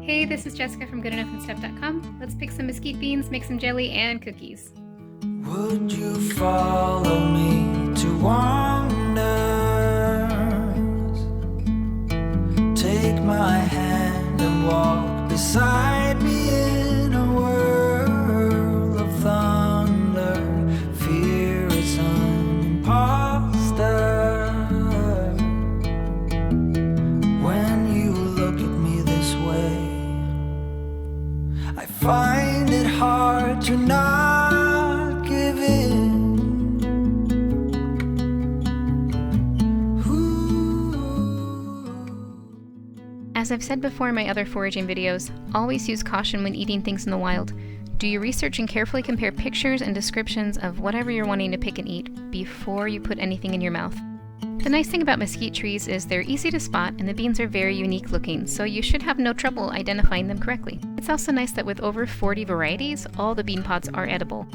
Hey, this is Jessica from GoodEnoughAndStuff.com. Let's pick some mesquite beans, make some jelly, and cookies. Would you follow me to wonders? Take my hand and walk beside me in a world of thunder. Fear is an imposter. When you look at me this way, I find it hard to not give in. As I've said before in my other foraging videos, always use caution when eating things in the wild. Do your research and carefully compare pictures and descriptions of whatever you're wanting to pick and eat before you put anything in your mouth. The nice thing about mesquite trees is they're easy to spot and the beans are very unique looking, so you should have no trouble identifying them correctly. It's also nice that with over 40 varieties, all the bean pods are edible.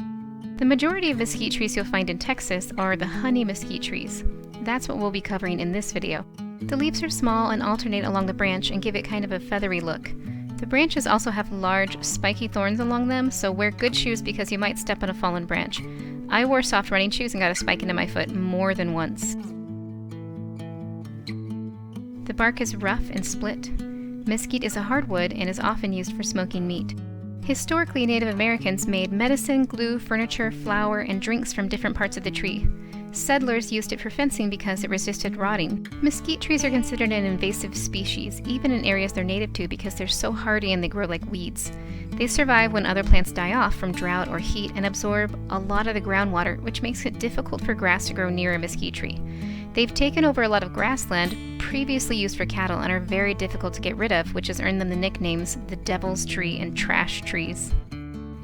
The majority of mesquite trees you'll find in Texas are the honey mesquite trees. That's what we'll be covering in this video. The leaves are small and alternate along the branch and give it kind of a feathery look. The branches also have large, spiky thorns along them, so wear good shoes because you might step on a fallen branch. I wore soft running shoes and got a spike into my foot more than once. The bark is rough and split. Mesquite is a hardwood and is often used for smoking meat. Historically, Native Americans made medicine, glue, furniture, flour, and drinks from different parts of the tree. Settlers used it for fencing because it resisted rotting. Mesquite trees are considered an invasive species, even in areas they're native to because they're so hardy and they grow like weeds. They survive when other plants die off from drought or heat and absorb a lot of the groundwater, which makes it difficult for grass to grow near a mesquite tree. They've taken over a lot of grassland previously used for cattle and are very difficult to get rid of, which has earned them the nicknames the devil's tree and trash trees.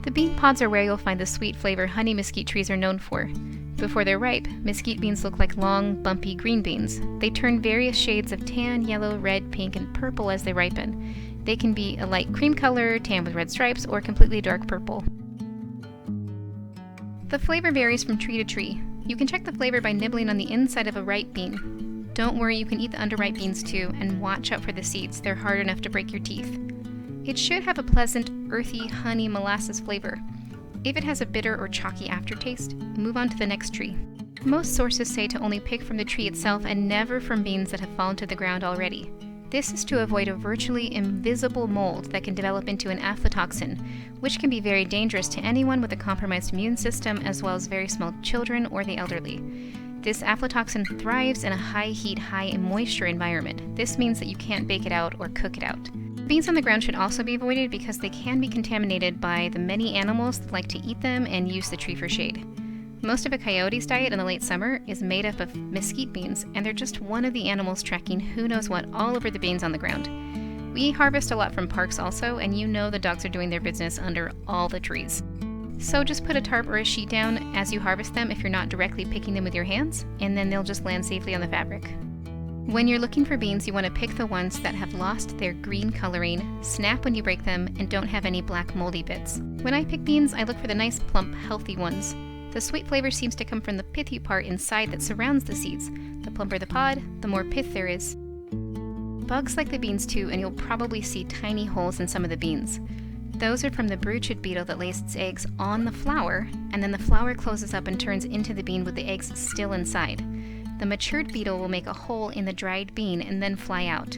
The bean pods are where you'll find the sweet flavor honey mesquite trees are known for. Before they're ripe, mesquite beans look like long, bumpy green beans. They turn various shades of tan, yellow, red, pink, and purple as they ripen. They can be a light cream color, tan with red stripes, or completely dark purple. The flavor varies from tree to tree. You can check the flavor by nibbling on the inside of a ripe bean. Don't worry, you can eat the underripe beans too, and watch out for the seeds. They're hard enough to break your teeth. It should have a pleasant, earthy, honey molasses flavor. If it has a bitter or chalky aftertaste, move on to the next tree. Most sources say to only pick from the tree itself and never from beans that have fallen to the ground already. This is to avoid a virtually invisible mold that can develop into an aflatoxin, which can be very dangerous to anyone with a compromised immune system as well as very small children or the elderly. This aflatoxin thrives in a high heat, high moisture environment. This means that you can't bake it out or cook it out. Beans on the ground should also be avoided because they can be contaminated by the many animals that like to eat them and use the tree for shade. Most of a coyote's diet in the late summer is made up of mesquite beans, and they're just one of the animals tracking who knows what all over the beans on the ground. We harvest a lot from parks also, and you know the dogs are doing their business under all the trees. So just put a tarp or a sheet down as you harvest them if you're not directly picking them with your hands, and then they'll just land safely on the fabric. When you're looking for beans, you want to pick the ones that have lost their green coloring, snap when you break them, and don't have any black moldy bits. When I pick beans, I look for the nice, plump, healthy ones. The sweet flavor seems to come from the pithy part inside that surrounds the seeds. The plumper the pod, the more pith there is. Bugs like the beans too, and you'll probably see tiny holes in some of the beans. Those are from the bruchid beetle that lays its eggs on the flower, and then the flower closes up and turns into the bean with the eggs still inside. The matured beetle will make a hole in the dried bean and then fly out.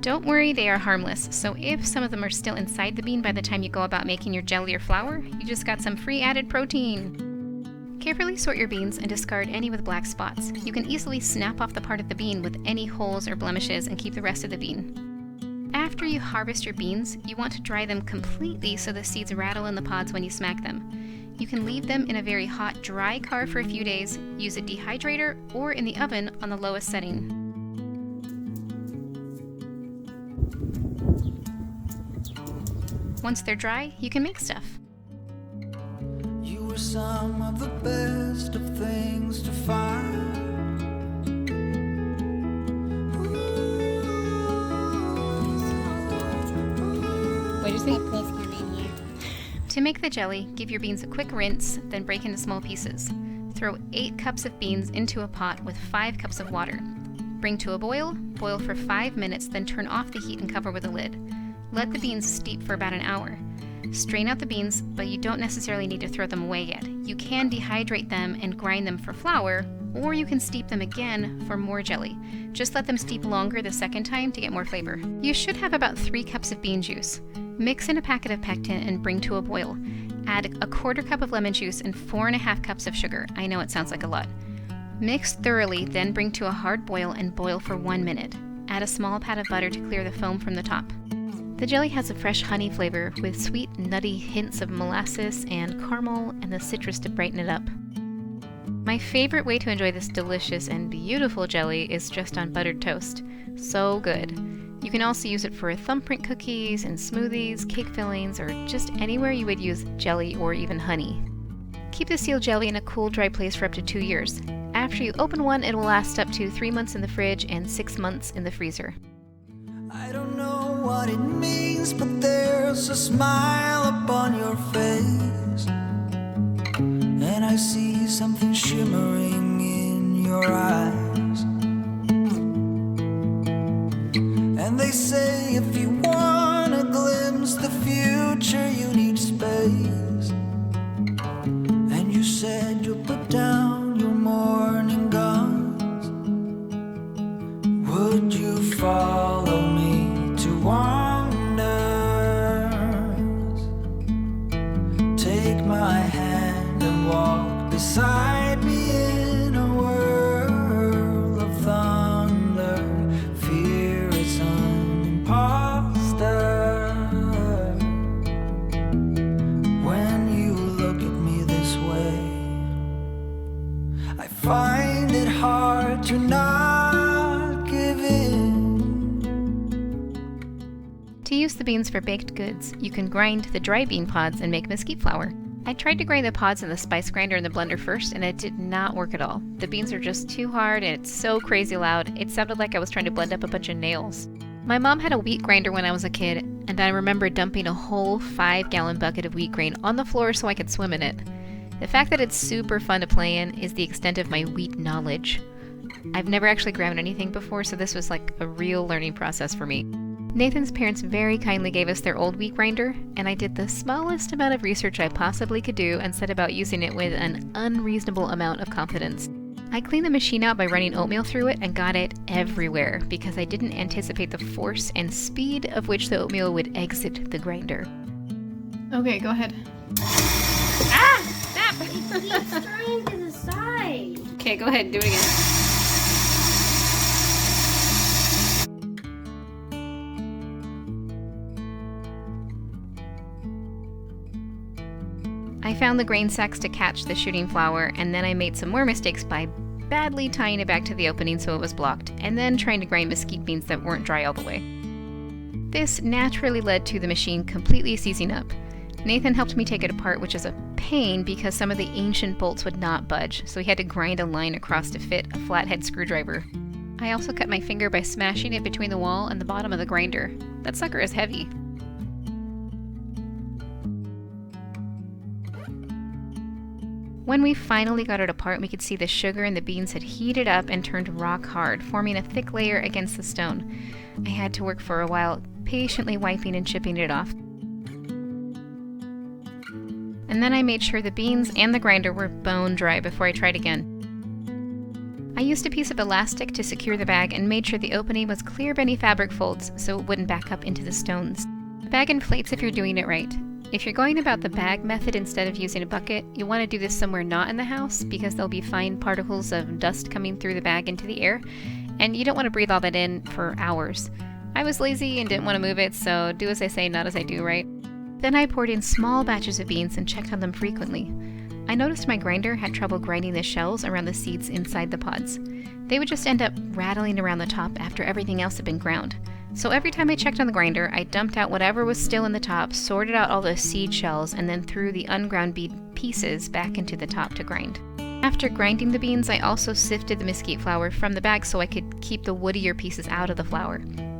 Don't worry, they are harmless, so if some of them are still inside the bean by the time you go about making your jelly or flour, you just got some free added protein. Carefully sort your beans and discard any with black spots. You can easily snap off the part of the bean with any holes or blemishes and keep the rest of the bean. After you harvest your beans, you want to dry them completely so the seeds rattle in the pods when you smack them. You can leave them in a very hot, dry car for a few days, use a dehydrator, or in the oven on the lowest setting. Once they're dry, you can make stuff. You were some of the best of things to find. What do you think? Please come in here. To make the jelly, give your beans a quick rinse, then break into small pieces. Throw 8 cups of beans into a pot with 5 cups of water. Bring to a boil, boil for 5 minutes, then turn off the heat and cover with a lid. Let the beans steep for about an hour. Strain out the beans, but you don't necessarily need to throw them away yet. You can dehydrate them and grind them for flour, or you can steep them again for more jelly. Just let them steep longer the second time to get more flavor. You should have about 3 cups of bean juice. Mix in a packet of pectin and bring to a boil. Add a 1/4 cup of lemon juice and 4.5 cups of sugar. I know it sounds like a lot. Mix thoroughly, then bring to a hard boil and boil for 1 minute. Add a small pat of butter to clear the foam from the top. The jelly has a fresh honey flavor with sweet, nutty hints of molasses and caramel and the citrus to brighten it up. My favorite way to enjoy this delicious and beautiful jelly is just on buttered toast. So good. You can also use it for thumbprint cookies and smoothies, cake fillings, or just anywhere you would use jelly or even honey. Keep the sealed jelly in a cool, dry place for up to 2 years. After you open one, it will last up to 3 months in the fridge and 6 months in the freezer. I don't know what it means, but there's a smile upon your face, and I see something shimmering in your eyes. And they say if you want to glimpse the future, you need space. And you said you'll put down your morning guns. Would you follow me to wonders? Take my hand and walk beside me in a world of thunder. Fear is an imposter. When you look at me this way, I find it hard to not give in. To use the beans for baked goods, you can grind the dry bean pods and make mesquite flour. I tried to grind the pods in the spice grinder in the blender first, and it did not work at all. The beans are just too hard, and it's so crazy loud, it sounded like I was trying to blend up a bunch of nails. My mom had a wheat grinder when I was a kid, and I remember dumping a whole 5-gallon bucket of wheat grain on the floor so I could swim in it. The fact that it's super fun to play in is the extent of my wheat knowledge. I've never actually ground anything before, so this was like a real learning process for me. Nathan's parents very kindly gave us their old wheat grinder, and I did the smallest amount of research I possibly could do and set about using it with an unreasonable amount of confidence. I cleaned the machine out by running oatmeal through it and got it everywhere because I didn't anticipate the force and speed of which the oatmeal would exit the grinder. Okay, go ahead. Ah! Stop! It keeps trying to the side. Okay, go ahead, do it again. I found the grain sacks to catch the shooting flour, and then I made some more mistakes by badly tying it back to the opening so it was blocked, and then trying to grind mesquite beans that weren't dry all the way. This naturally led to the machine completely seizing up. Nathan helped me take it apart, which is a pain because some of the ancient bolts would not budge, so he had to grind a line across to fit a flathead screwdriver. I also cut my finger by smashing it between the wall and the bottom of the grinder. That sucker is heavy. When we finally got it apart, we could see the sugar and the beans had heated up and turned rock hard, forming a thick layer against the stone. I had to work for a while, patiently wiping and chipping it off. And then I made sure the beans and the grinder were bone dry before I tried again. I used a piece of elastic to secure the bag and made sure the opening was clear of any fabric folds so it wouldn't back up into the stones. The bag inflates if you're doing it right. If you're going about the bag method instead of using a bucket, you want to do this somewhere not in the house because there'll be fine particles of dust coming through the bag into the air, and you don't want to breathe all that in for hours. I was lazy and didn't want to move it, so do as I say, not as I do, right? Then I poured in small batches of beans and checked on them frequently. I noticed my grinder had trouble grinding the shells around the seeds inside the pods. They would just end up rattling around the top after everything else had been ground. So every time I checked on the grinder, I dumped out whatever was still in the top, sorted out all the seed shells, and then threw the unground bean pieces back into the top to grind. After grinding the beans, I also sifted the mesquite flour from the bag so I could keep the woodier pieces out of the flour.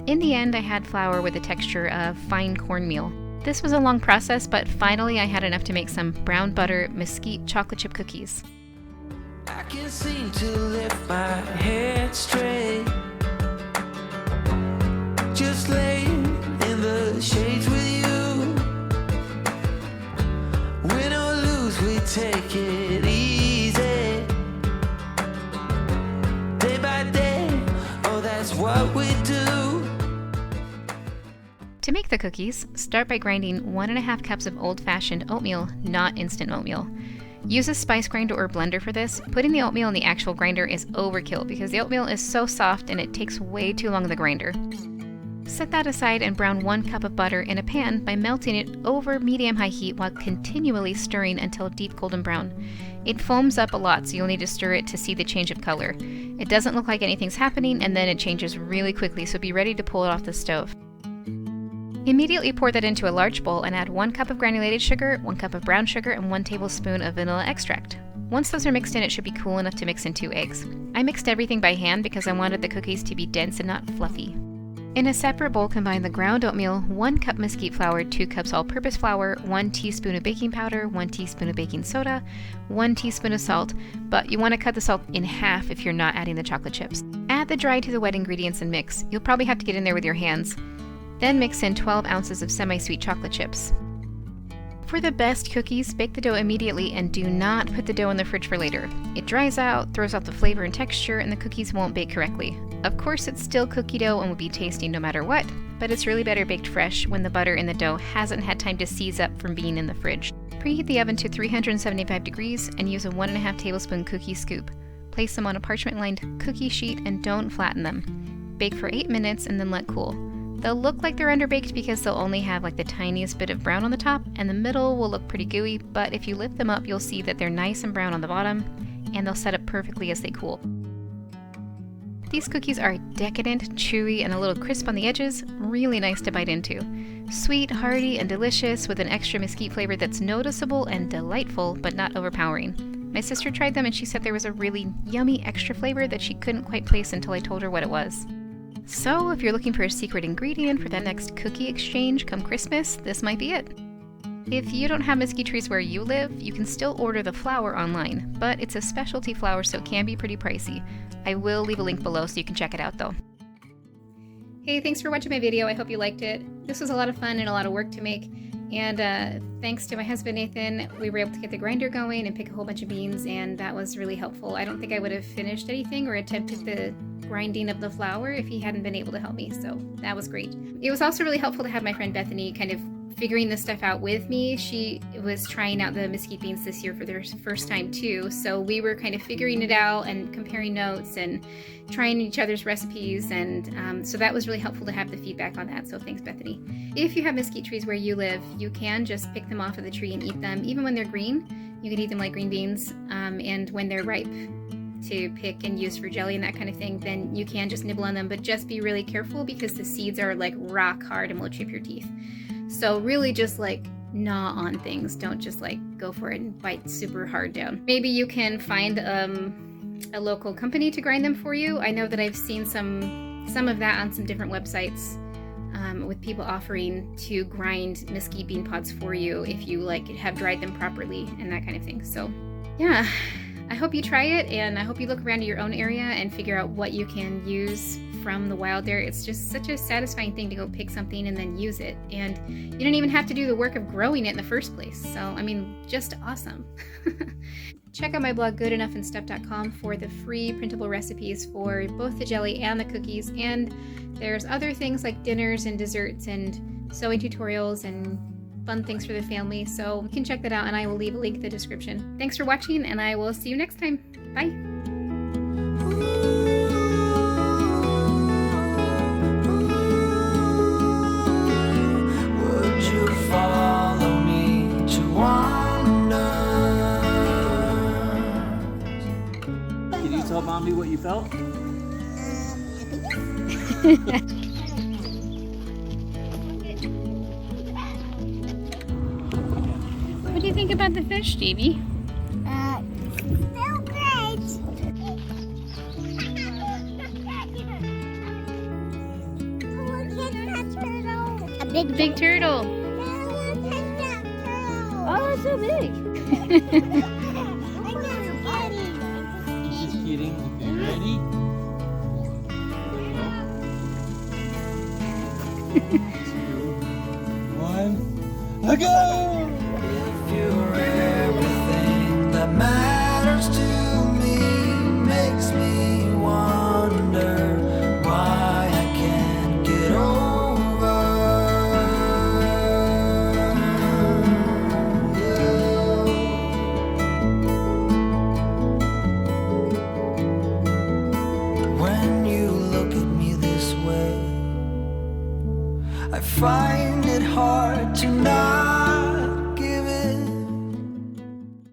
In the end, I had flour with the texture of fine cornmeal. This was a long process, but finally I had enough to make some brown butter mesquite chocolate chip cookies. I can't seem to lift my head straight. Just laying in the shades with you. Win or lose, we take it easy. Day by day, oh, that's what we do. To make the cookies, start by grinding 1.5 cups of old-fashioned oatmeal, not instant oatmeal. Use a spice grinder or blender for this. Putting the oatmeal in the actual grinder is overkill because the oatmeal is so soft and it takes way too long in the grinder. Set that aside and brown 1 cup of butter in a pan by melting it over medium-high heat while continually stirring until deep golden brown. It foams up a lot, so you'll need to stir it to see the change of color. It doesn't look like anything's happening, and then it changes really quickly, so be ready to pull it off the stove. Immediately pour that into a large bowl and add 1 cup of granulated sugar, 1 cup of brown sugar, and 1 tablespoon of vanilla extract. Once those are mixed in, it should be cool enough to mix in 2 eggs. I mixed everything by hand because I wanted the cookies to be dense and not fluffy. In a separate bowl, combine the ground oatmeal, 1 cup mesquite flour, 2 cups all-purpose flour, 1 teaspoon of baking powder, 1 teaspoon of baking soda, 1 teaspoon of salt, but you want to cut the salt in half if you're not adding the chocolate chips. Add the dry to the wet ingredients and mix. You'll probably have to get in there with your hands. Then mix in 12 ounces of semi-sweet chocolate chips. For the best cookies, bake the dough immediately and do not put the dough in the fridge for later. It dries out, throws out the flavor and texture, and the cookies won't bake correctly. Of course, it's still cookie dough and will be tasty no matter what, but it's really better baked fresh when the butter in the dough hasn't had time to seize up from being in the fridge. Preheat the oven to 375 degrees and use a 1.5 tablespoon cookie scoop. Place them on a parchment-lined cookie sheet and don't flatten them. Bake for 8 minutes and then let cool. They'll look like they're underbaked because they'll only have like the tiniest bit of brown on the top, and the middle will look pretty gooey, but if you lift them up, you'll see that they're nice and brown on the bottom, and they'll set up perfectly as they cool. These cookies are decadent, chewy, and a little crisp on the edges, really nice to bite into. Sweet, hearty, and delicious with an extra mesquite flavor that's noticeable and delightful, but not overpowering. My sister tried them and she said there was a really yummy extra flavor that she couldn't quite place until I told her what it was. So, if you're looking for a secret ingredient for that next cookie exchange come Christmas, this might be it. If you don't have mesquite trees where you live, you can still order the flour online, but it's a specialty flour so it can be pretty pricey. I will leave a link below so you can check it out though. Hey, thanks for watching my video. I hope you liked it. This was a lot of fun and a lot of work to make. And thanks to my husband, Nathan, we were able to get the grinder going and pick a whole bunch of beans, and that was really helpful. I don't think I would have finished anything or attempted the grinding of the flour if he hadn't been able to help me, so that was great. It was also really helpful to have my friend Bethany kind of figuring this stuff out with me. She was trying out the mesquite beans this year for their first time too, so we were kind of figuring it out and comparing notes and trying each other's recipes, and so that was really helpful to have the feedback on that, so thanks Bethany. If you have mesquite trees where you live, you can just pick them off of the tree and eat them. Even when they're green, you can eat them like green beans, and when they're ripe to pick and use for jelly and that kind of thing, then you can just nibble on them, but just be really careful because the seeds are like rock hard and will chip your teeth. So really just like gnaw on things, don't just like go for it and bite super hard down. Maybe you can find a local company to grind them for you. I know that I've seen some of that on some different websites with people offering to grind mesquite bean pods for you if you like have dried them properly and that kind of thing. So yeah, I hope you try it, and I hope you look around your own area and figure out what you can use from the wild there. It's just such a satisfying thing to go pick something and then use it, and you don't even have to do the work of growing it in the first place. So I mean, just awesome. Check out my blog goodenoughandstuff.com for the free printable recipes for both the jelly and the cookies, and there's other things like dinners and desserts and sewing tutorials and fun things for the family, so you can check that out, and I will leave a link in the description. Thanks for watching, and I will see you next time. Bye! Would you follow me to wander? Can you tell Mommy what you felt? What do you think about the fish, Stevie? Still great. Look at that turtle. A Big turtle. Look at that turtle. Oh, it's so big. She's just kidding. Okay, ready? There you go. 1, 2, on. Let go! If you're everything that matters to me, makes me wonder why I can't get over you. When you look at me this way, I find it hard to not